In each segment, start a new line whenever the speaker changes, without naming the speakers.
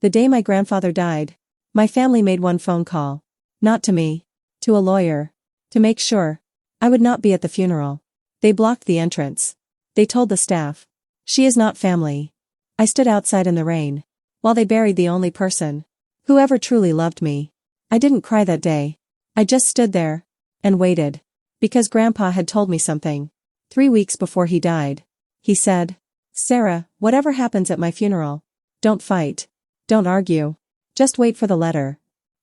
The day my grandfather died, my family made one phone call. Not to me. To a lawyer. To make sure I would not be at the funeral. They blocked the entrance. They told the staff, "She is not family." I stood outside in the rain, while they buried the only person who ever truly loved me. I didn't cry that day. I just stood there and waited. Because Grandpa had told me something. 3 weeks before he died. He said, "Sarah, whatever happens at my funeral, don't fight. Don't argue. Just wait for the letter."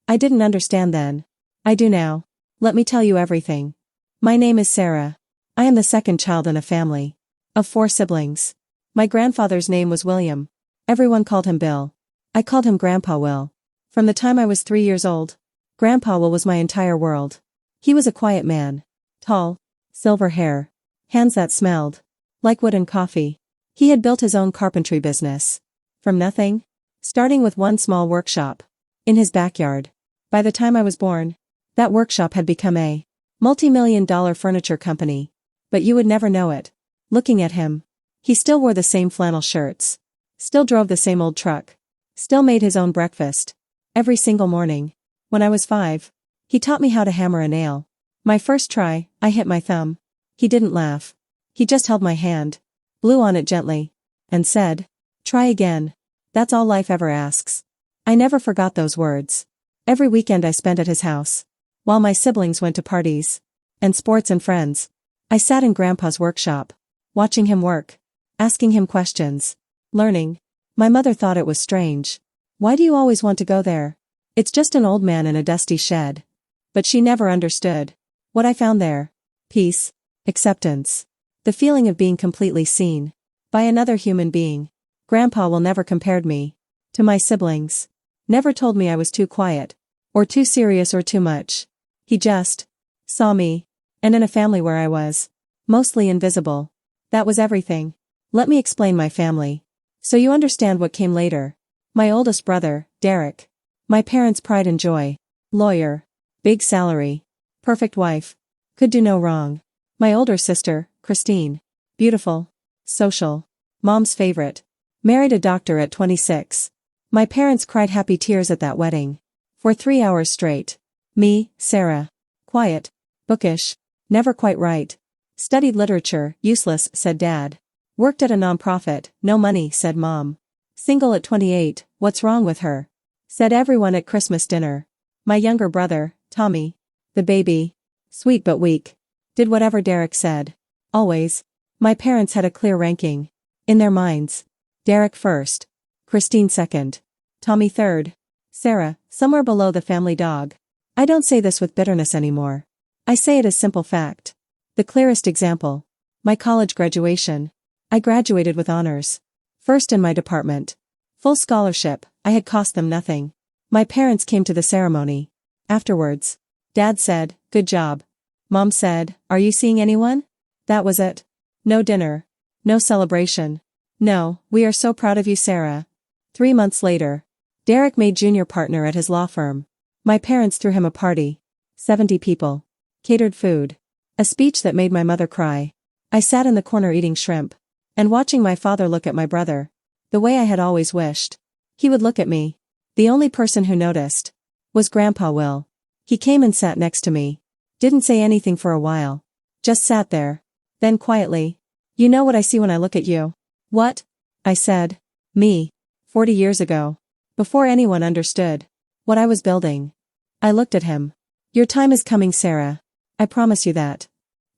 I didn't understand then. I do now. Let me tell you everything. My name is Sarah. I am the second child in a family of 4 siblings. My grandfather's name was William. Everyone called him Bill. I called him Grandpa Will. From the time I was 3 years old, Grandpa Will was my entire world. He was a quiet man. Tall, silver hair, hands that smelled like wood and coffee. He had built his own carpentry business. From nothing, starting with one small workshop in his backyard. By the time I was born, that workshop had become a multi-million-dollar furniture company. But you would never know it. Looking at him, he still wore the same flannel shirts, still drove the same old truck, still made his own breakfast every single morning. When I was 5, he taught me how to hammer a nail. My first try, I hit my thumb. He didn't laugh. He just held my hand, blew on it gently, and said, "Try again." That's all life ever asks. I never forgot those words. Every weekend I spent at his house, while my siblings went to parties and sports and friends. I sat in Grandpa's workshop, watching him work, asking him questions, learning. My mother thought it was strange. "Why do you always want to go there? It's just an old man in a dusty shed." But she never understood what I found there. Peace, acceptance, the feeling of being completely seen by another human being. Grandpa Will never compared me to my siblings. Never told me I was too quiet, or too serious or too much. He just saw me, and in a family where I was mostly invisible. That was everything. Let me explain my family, so you understand what came later. My oldest brother, Derek. My parents' pride and joy. Lawyer. Big salary. Perfect wife. Could do no wrong. My older sister, Christine. Beautiful. Social. Mom's favorite. Married a doctor at 26. My parents cried happy tears at that wedding. For 3 hours straight. Me, Sarah. Quiet. Bookish. Never quite right. Studied literature, useless, said Dad. Worked at a nonprofit, no money, said Mom. Single at 28, what's wrong with her? Said everyone at Christmas dinner. My younger brother, Tommy. The baby. Sweet but weak. Did whatever Derek said. Always. My parents had a clear ranking. In their minds. Derek first. Christine second. Tommy third. Sarah, somewhere below the family dog. I don't say this with bitterness anymore. I say it as simple fact. The clearest example. My college graduation. I graduated with honors. First in my department. Full scholarship, I had cost them nothing. My parents came to the ceremony. Afterwards. Dad said, "Good job." Mom said, "Are you seeing anyone?" That was it. No dinner. No celebration. No, "We are so proud of you, Sarah." 3 months later. Derek made junior partner at his law firm. My parents threw him a party. 70 people. Catered food. A speech that made my mother cry. I sat in the corner eating shrimp. And watching my father look at my brother. The way I had always wished he would look at me. The only person who noticed was Grandpa Will. He came and sat next to me. Didn't say anything for a while. Just sat there. Then quietly, "You know what I see when I look at you?" "What?" I said. Me. 40 years ago. Before anyone understood what I was building. I looked at him. "Your time is coming, Sarah. I promise you that."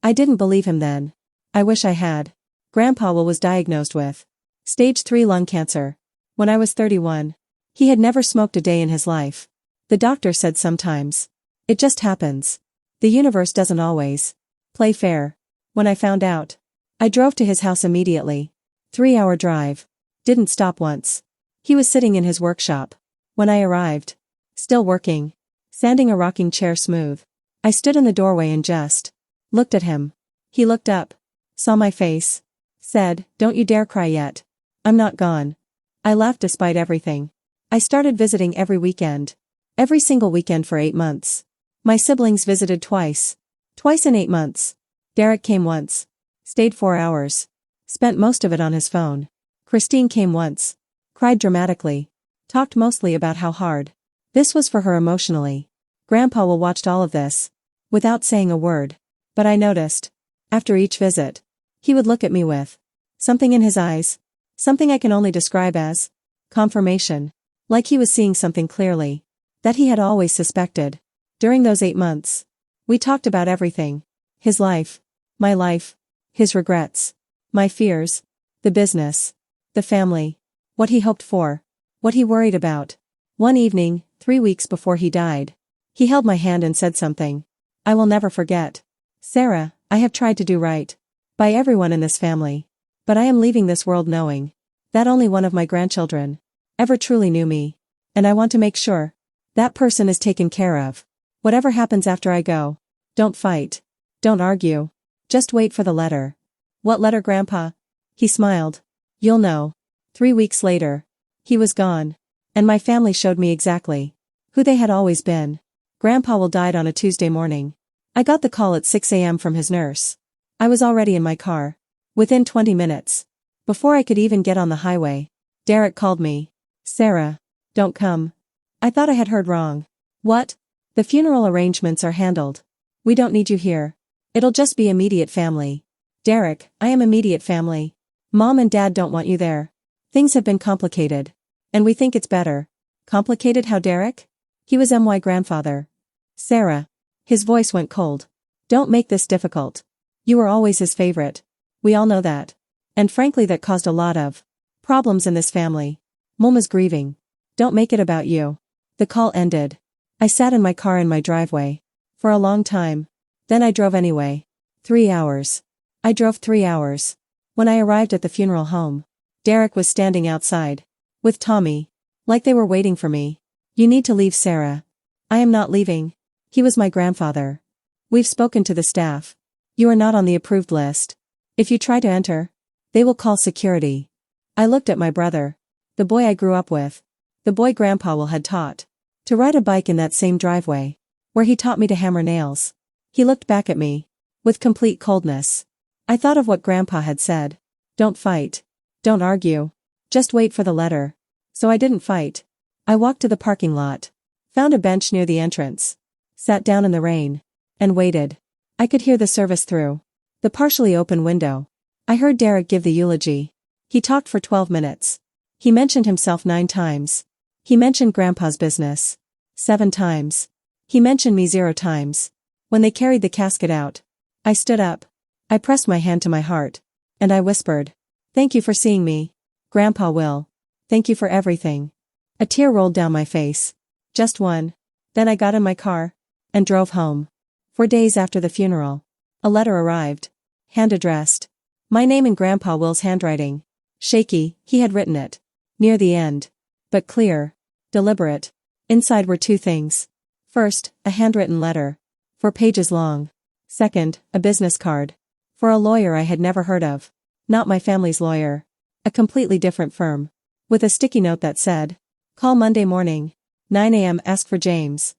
I didn't believe him then. I wish I had. Grandpa Will was diagnosed with stage 3 lung cancer. When I was 31. He had never smoked a day in his life. The doctor said sometimes. It just happens. The universe doesn't always play fair. When I found out, I drove to his house immediately. 3-hour drive. Didn't stop once. He was sitting in his workshop. When I arrived. Still working. Sanding a rocking chair smooth. I stood in the doorway and just looked at him. He looked up. Saw my face. Said, "Don't you dare cry yet. I'm not gone." I laughed despite everything. I started visiting every weekend. Every single weekend for 8 months. My siblings visited twice. Twice in 8 months. Derek came once. Stayed 4 hours. Spent most of it on his phone. Christine came once. Cried dramatically. Talked mostly about how hard this was for her emotionally. Grandpa will watched all of this, without saying a word. But I noticed. After each visit, he would look at me with something in his eyes. Something I can only describe as confirmation. Like he was seeing something clearly. That he had always suspected. During those 8 months, we talked about everything. His life. My life. His regrets. My fears. The business. The family. What he hoped for. What he worried about. One evening, 3 weeks before he died, he held my hand and said something I will never forget. Sarah, I have tried to do right by everyone in this family. But I am leaving this world knowing that only one of my grandchildren ever truly knew me. And I want to make sure that person is taken care of. Whatever happens after I go, don't fight. Don't argue. Just wait for the letter. What letter, Grandpa? He smiled. You'll know. 3 weeks later, he was gone. And my family showed me exactly who they had always been. Grandpa will died on a Tuesday morning. I got the call at 6 a.m. from his nurse. I was already in my car. Within 20 minutes. Before I could even get on the highway, Derek called me. Sarah, don't come. I thought I had heard wrong. What? The funeral arrangements are handled. We don't need you here. It'll just be immediate family. Derek, I am immediate family. Mom and Dad don't want you there. Things have been complicated. And we think it's better. Complicated how, Derek? He was my grandfather. Sarah. His voice went cold. Don't make this difficult. You were always his favorite. We all know that. And frankly that caused a lot of problems in this family. Mom is grieving. Don't make it about you. The call ended. I sat in my car in my driveway. For a long time. Then I drove anyway. 3 hours. I drove 3 hours. When I arrived at the funeral home, Derek was standing outside. With Tommy. Like they were waiting for me. You need to leave, Sarah. I am not leaving. He was my grandfather. We've spoken to the staff. You are not on the approved list. If you try to enter, they will call security. I looked at my brother. The boy I grew up with. The boy Grandpa Will had taught to ride a bike in that same driveway, where he taught me to hammer nails. He looked back at me with complete coldness. I thought of what Grandpa had said. Don't fight. Don't argue. Just wait for the letter. So I didn't fight. I walked to the parking lot. Found a bench near the entrance. Sat down in the rain. And waited. I could hear the service through the partially open window. I heard Derek give the eulogy. He talked for 12 minutes. He mentioned himself 9 times. He mentioned Grandpa's business 7 times. He mentioned me 0 times. When they carried the casket out, I stood up. I pressed my hand to my heart. And I whispered, "Thank you for seeing me, Grandpa Will. Thank you for everything." A tear rolled down my face. Just one. Then I got in my car. And drove home. 4 days after the funeral, a letter arrived. Hand-addressed. My name in Grandpa Will's handwriting. Shaky, he had written it. Near the end. But clear. Deliberate. Inside were 2 things. First, a handwritten letter. 4 pages long. Second, a business card. For a lawyer I had never heard of. Not my family's lawyer. A completely different firm. With a sticky note that said, "Call Monday morning. 9 a.m. Ask for James."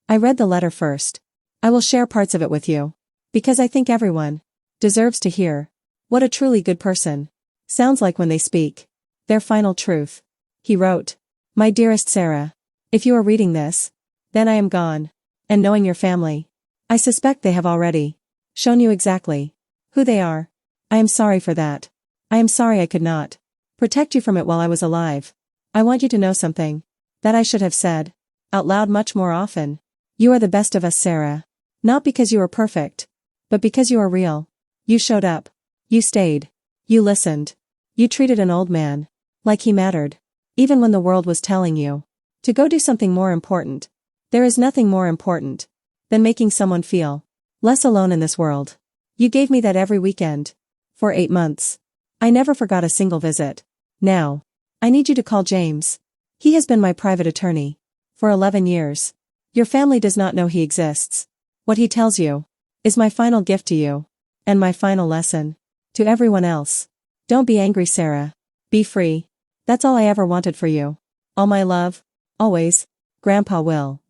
I read the letter first. I will share parts of it with you. Because I think everyone deserves to hear what a truly good person sounds like when they speak their final truth. He wrote, "My dearest Sarah, if you are reading this, then I am gone. And knowing your family, I suspect they have already shown you exactly who they are. I am sorry for that. I am sorry I could not protect you from it while I was alive. I want you to know something that I should have said out loud much more often. You are the best of us, Sarah. Not because you are perfect, but because you are real. You showed up. You stayed. You listened. You treated an old man like he mattered. Even when the world was telling you to go do something more important. There is nothing more important than making someone feel less alone in this world. You gave me that every weekend. For 8 months. I never forgot a single visit. Now, I need you to call James. He has been my private attorney for 11 years. Your family does not know he exists. What he tells you is my final gift to you. And my final lesson to everyone else. Don't be angry, Sarah. Be free. That's all I ever wanted for you. All my love. Always. Grandpa Will."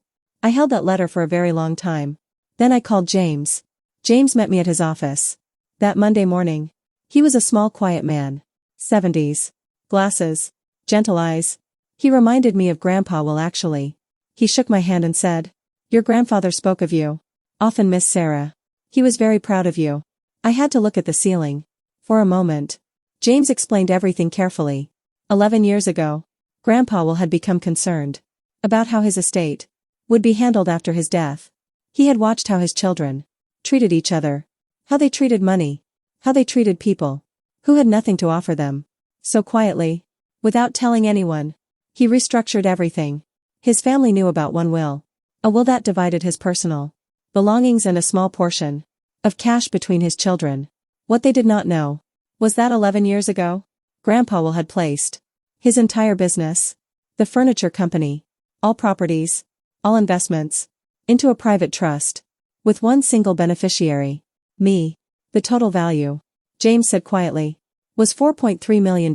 I held that letter for a very long time. Then I called James. James met me at his office. That Monday morning. He was a small quiet man. 70s. Glasses. Gentle eyes. He reminded me of Grandpa. Well, actually. He shook my hand and said, "Your grandfather spoke of you often, Miss Sarah. He was very proud of you." I had to look at the ceiling. For a moment. James explained everything carefully. 11 years ago, Grandpa Will had become concerned about how his estate would be handled after his death. He had watched how his children treated each other, how they treated money, how they treated people who had nothing to offer them. So quietly, without telling anyone, he restructured everything. His family knew about one will, a will that divided his personal belongings and a small portion of cash between his children. What they did not know was that 11 years ago, Grandpa Will had placed his entire business, the furniture company, all properties, all investments, into a private trust, with one single beneficiary, me. The total value, James said quietly, was $4.3 million.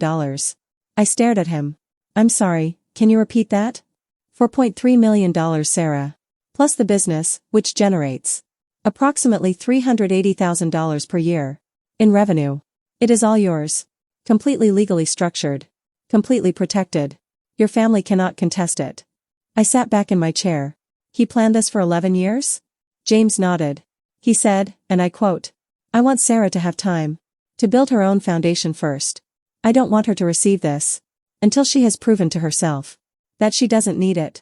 I stared at him. "I'm sorry, can you repeat that?" $4.3 million, Sarah. Plus the business, which generates approximately $380,000 per year in revenue. It is all yours. Completely legally structured. Completely protected. Your family cannot contest it. I sat back in my chair. He planned this for 11 years? James nodded. He said, and I quote, "I want Sarah to have time to build her own foundation first. I don't want her to receive this until she has proven to herself that she doesn't need it."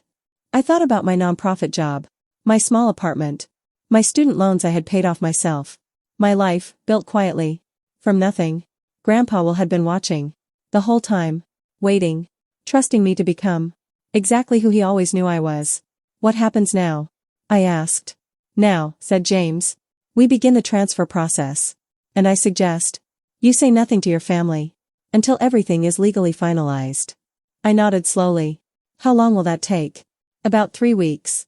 I thought about my nonprofit job, my small apartment, my student loans I had paid off myself, my life, built quietly, from nothing. Grandpa Will had been watching the whole time, waiting, trusting me to become exactly who he always knew I was. "What happens now?" I asked. "Now," said James, "we begin the transfer process. And I suggest you say nothing to your family until everything is legally finalized." I nodded slowly. "How long will that take?" "About 3 weeks."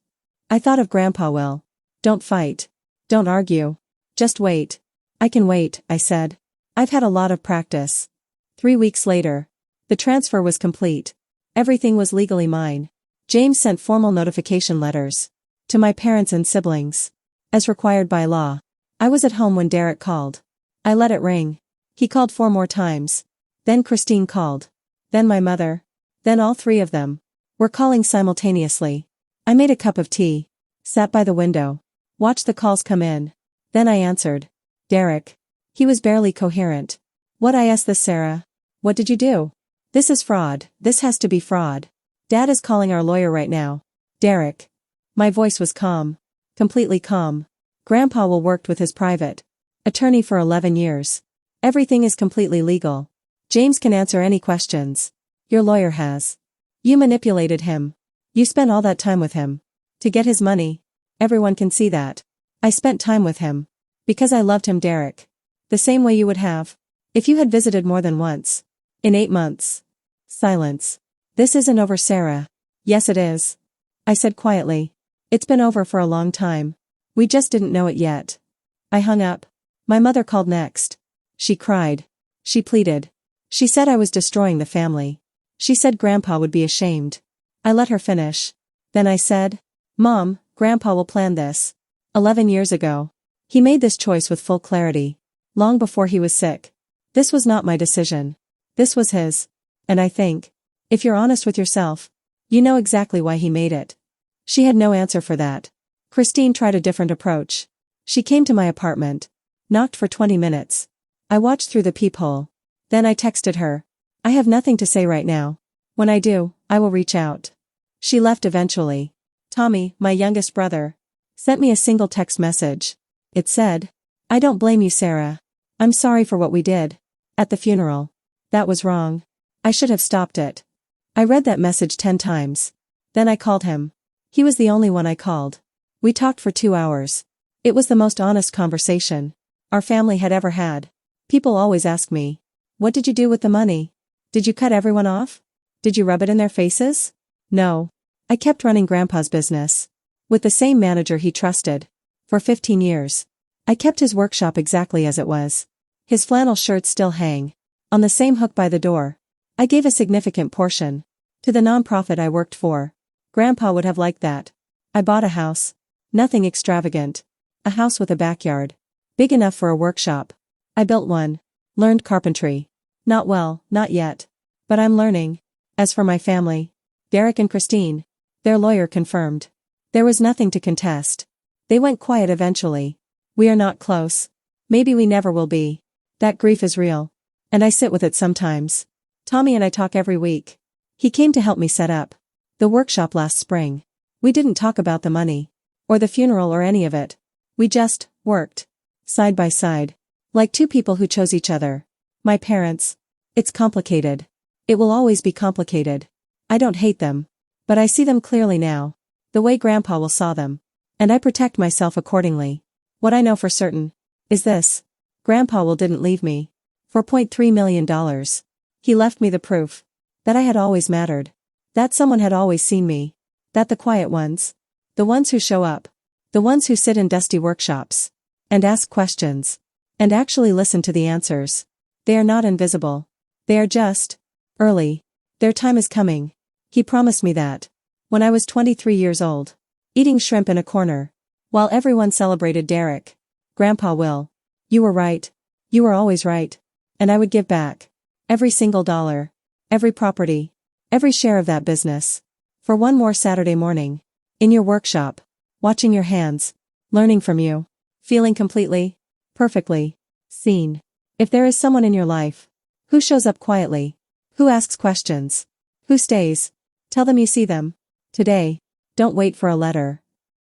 I thought of Grandpa Will. "Don't fight. Don't argue. Just wait." "I can wait," I said. "I've had a lot of practice." 3 weeks later, the transfer was complete. Everything was legally mine. James sent formal notification letters to my parents and siblings, as required by law. I was at home when Derek called. I let it ring. He called 4 more times. Then Christine called. Then my mother. Then all 3 of them were calling simultaneously. I made a cup of tea, sat by the window, watched the calls come in. Then I answered. "Derek." He was barely coherent. "What?" I asked this, Sarah. "What did you do?" "This is fraud. This has to be fraud. Dad is calling our lawyer right now." "Derek." My voice was calm. Completely calm. "Grandpa Will worked with his private attorney for 11 years. Everything is completely legal. James can answer any questions. Your lawyer has. You manipulated him. You spent all that time with him to get his money. Everyone can see that. I spent time with him because I loved him, Derek. The same way you would have if you had visited more than once. In 8 months." Silence. "This isn't over, Sarah." "Yes, it is," I said quietly. "It's been over for a long time. We just didn't know it yet." I hung up. My mother called next. She cried. She pleaded. She said I was destroying the family. She said Grandpa would be ashamed. I let her finish. Then I said, "Mom, Grandpa Will planned this 11 years ago. He made this choice with full clarity, long before he was sick. This was not my decision. This was his. And I think, if you're honest with yourself, you know exactly why he made it." She had no answer for that. Christine tried a different approach. She came to my apartment, knocked for 20 minutes. I watched through the peephole. Then I texted her. "I have nothing to say right now. When I do, I will reach out." She left eventually. Tommy, my youngest brother, sent me a single text message. It said, "I don't blame you, Sarah. I'm sorry for what we did at the funeral. That was wrong. I should have stopped it." I read that message 10 times. Then I called him. He was the only one I called. We talked for 2 hours. It was the most honest conversation our family had ever had. People always ask me, "What did you do with the money? Did you cut everyone off? Did you rub it in their faces?" No. I kept running Grandpa's business. With the same manager he trusted. For 15 years. I kept his workshop exactly as it was. His flannel shirts still hang on the same hook by the door. I gave a significant portion to the nonprofit I worked for. Grandpa would have liked that. I bought a house. Nothing extravagant. A house with a backyard. Big enough for a workshop. I built one. Learned carpentry. Not well, not yet. But I'm learning. As for my family, Derek and Christine. Their lawyer confirmed. There was nothing to contest. They went quiet eventually. We are not close. Maybe we never will be. That grief is real. And I sit with it sometimes. Tommy and I talk every week. He came to help me set up the workshop last spring. We didn't talk about the money. Or the funeral or any of it. We just worked. Side by side. Like two people who chose each other. My parents. It's complicated. It will always be complicated. I don't hate them. But I see them clearly now. The way Grandpa will saw them. And I protect myself accordingly. What I know for certain is this. Grandpa will didn't leave me. For $0.3 million. He left me the proof. That I had always mattered. That someone had always seen me. That the quiet ones. The ones who show up. The ones who sit in dusty workshops. And ask questions. And actually listen to the answers. They are not invisible. They are just early. Their time is coming. He promised me that. When I was 23 years old. Eating shrimp in a corner. While everyone celebrated Derek. Grandpa will. You were right. You were always right. And I would give back. Every single dollar. Every property. Every share of that business. For one more Saturday morning. In your workshop. Watching your hands. Learning from you. Feeling completely. Perfectly. Seen. If there is someone in your life. Who shows up quietly. Who asks questions. Who stays. Tell them you see them. Today. Don't wait for a letter.